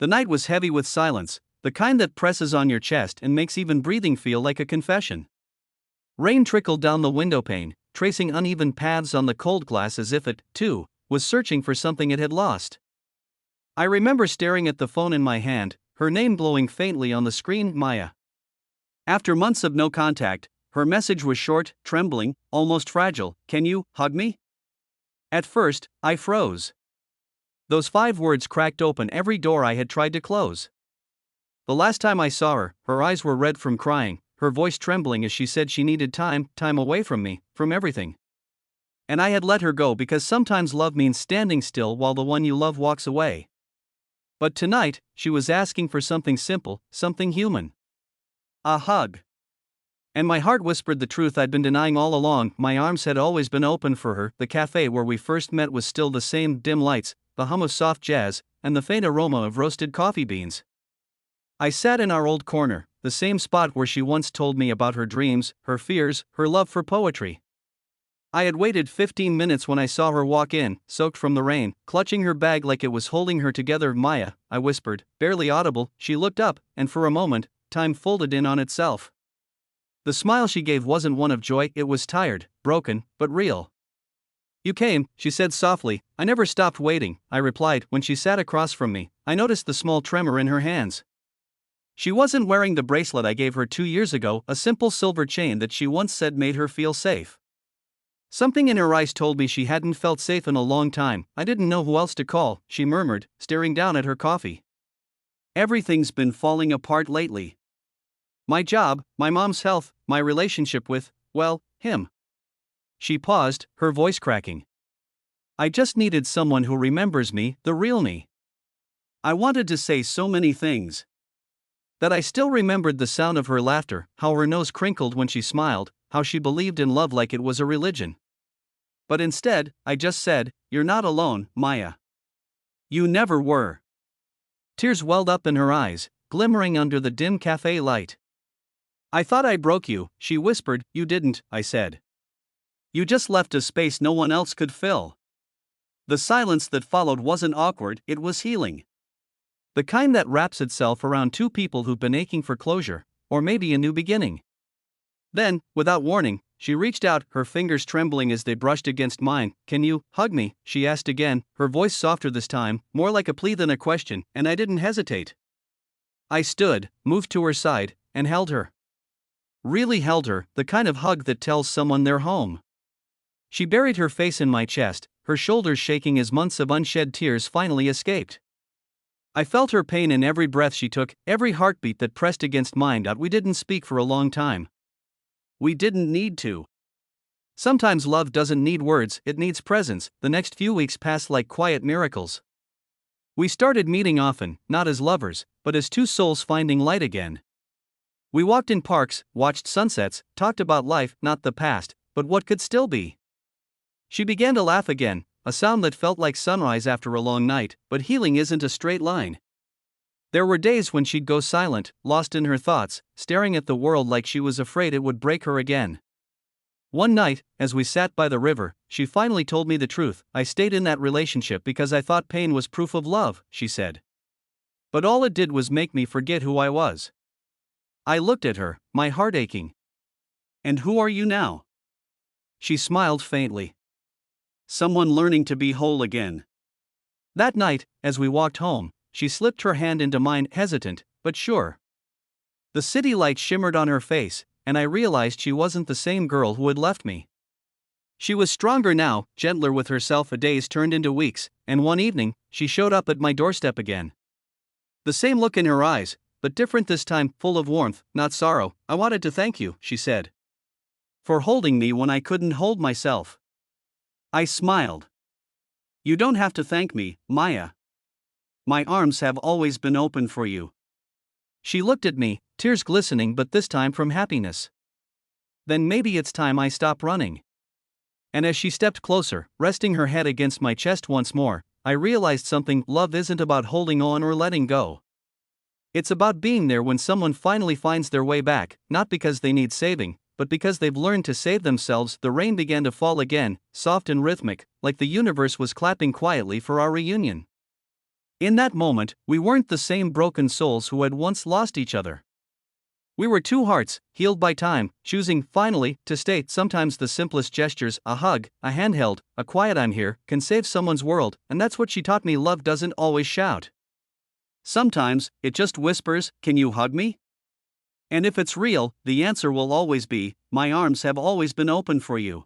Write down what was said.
The night was heavy with silence, the kind that presses on your chest and makes even breathing feel like a confession. Rain trickled down the windowpane, tracing uneven paths on the cold glass as if it, too, was searching for something it had lost. I remember staring at the phone in my hand, her name glowing faintly on the screen, Maya. After months of no contact, her message was short, trembling, almost fragile. "Can you hug me?" At first, I froze. Those 5 words cracked open every door I had tried to close. The last time I saw her, her eyes were red from crying, her voice trembling as she said she needed time away from me, from everything. And I had let her go because sometimes love means standing still while the one you love walks away. But tonight, she was asking for something simple, something human. A hug. And my heart whispered the truth I'd been denying all along. My arms had always been open for her. The cafe where we first met was still the same: dim lights, the hum of soft jazz, and the faint aroma of roasted coffee beans. I sat in our old corner, the same spot where she once told me about her dreams, her fears, her love for poetry. I had waited 15 minutes when I saw her walk in, soaked from the rain, clutching her bag like it was holding her together. "Maya," I whispered, barely audible. She looked up, and for a moment, time folded in on itself. The smile she gave wasn't one of joy, it was tired, broken, but real. "You came," she said softly. "I never stopped waiting," I replied. When she sat across from me, I noticed the small tremor in her hands. She wasn't wearing the bracelet I gave her 2 years ago, a simple silver chain that she once said made her feel safe. Something in her eyes told me she hadn't felt safe in a long time. "I didn't know who else to call," she murmured, staring down at her coffee. "Everything's been falling apart lately. My job, my mom's health, my relationship with, well, him." She paused, her voice cracking. "I just needed someone who remembers me, the real me." I wanted to say so many things. That I still remembered the sound of her laughter, how her nose crinkled when she smiled, how she believed in love like it was a religion. But instead, I just said, "You're not alone, Maya. You never were." Tears welled up in her eyes, glimmering under the dim cafe light. "I thought I broke you," she whispered. "You didn't," I said. "You just left a space no one else could fill." The silence that followed wasn't awkward, it was healing. The kind that wraps itself around two people who've been aching for closure, or maybe a new beginning. Then, without warning, she reached out, her fingers trembling as they brushed against mine. "Can you hug me?" she asked again, her voice softer this time, more like a plea than a question, and I didn't hesitate. I stood, moved to her side, and held her. Really held her, the kind of hug that tells someone they're home. She buried her face in my chest, her shoulders shaking as months of unshed tears finally escaped. I felt her pain in every breath she took, every heartbeat that pressed against mine. We didn't speak for a long time. We didn't need to. Sometimes love doesn't need words, it needs presence. The next few weeks passed like quiet miracles. We started meeting often, not as lovers, but as two souls finding light again. We walked in parks, watched sunsets, talked about life, not the past, but what could still be. She began to laugh again, a sound that felt like sunrise after a long night, but healing isn't a straight line. There were days when she'd go silent, lost in her thoughts, staring at the world like she was afraid it would break her again. One night, as we sat by the river, she finally told me the truth. "I stayed in that relationship because I thought pain was proof of love," she said. "But all it did was make me forget who I was." I looked at her, my heart aching. "And who are you now?" She smiled faintly. "Someone learning to be whole again." That night, as we walked home, she slipped her hand into mine, hesitant, but sure. The city light shimmered on her face, and I realized she wasn't the same girl who had left me. She was stronger now, gentler with herself. Days turned into weeks, and one evening, she showed up at my doorstep again. The same look in her eyes, but different this time, full of warmth, not sorrow. "I wanted to thank you," she said, "for holding me when I couldn't hold myself." I smiled. "You don't have to thank me, Maya. My arms have always been open for you." She looked at me, tears glistening, but this time from happiness. "Then maybe it's time I stop running." And as she stepped closer, resting her head against my chest once more, I realized something. Love isn't about holding on or letting go. It's about being there when someone finally finds their way back, not because they need saving, but because they've learned to save themselves. The rain began to fall again, soft and rhythmic, like the universe was clapping quietly for our reunion. In that moment, we weren't the same broken souls who had once lost each other. We were two hearts, healed by time, choosing, finally, to stay. Sometimes the simplest gestures, a hug, a handheld, a quiet "I'm here," can save someone's world, and that's what she taught me. Love doesn't always shout. Sometimes, it just whispers, "Can you hug me?" And if it's real, the answer will always be, "My arms have always been open for you."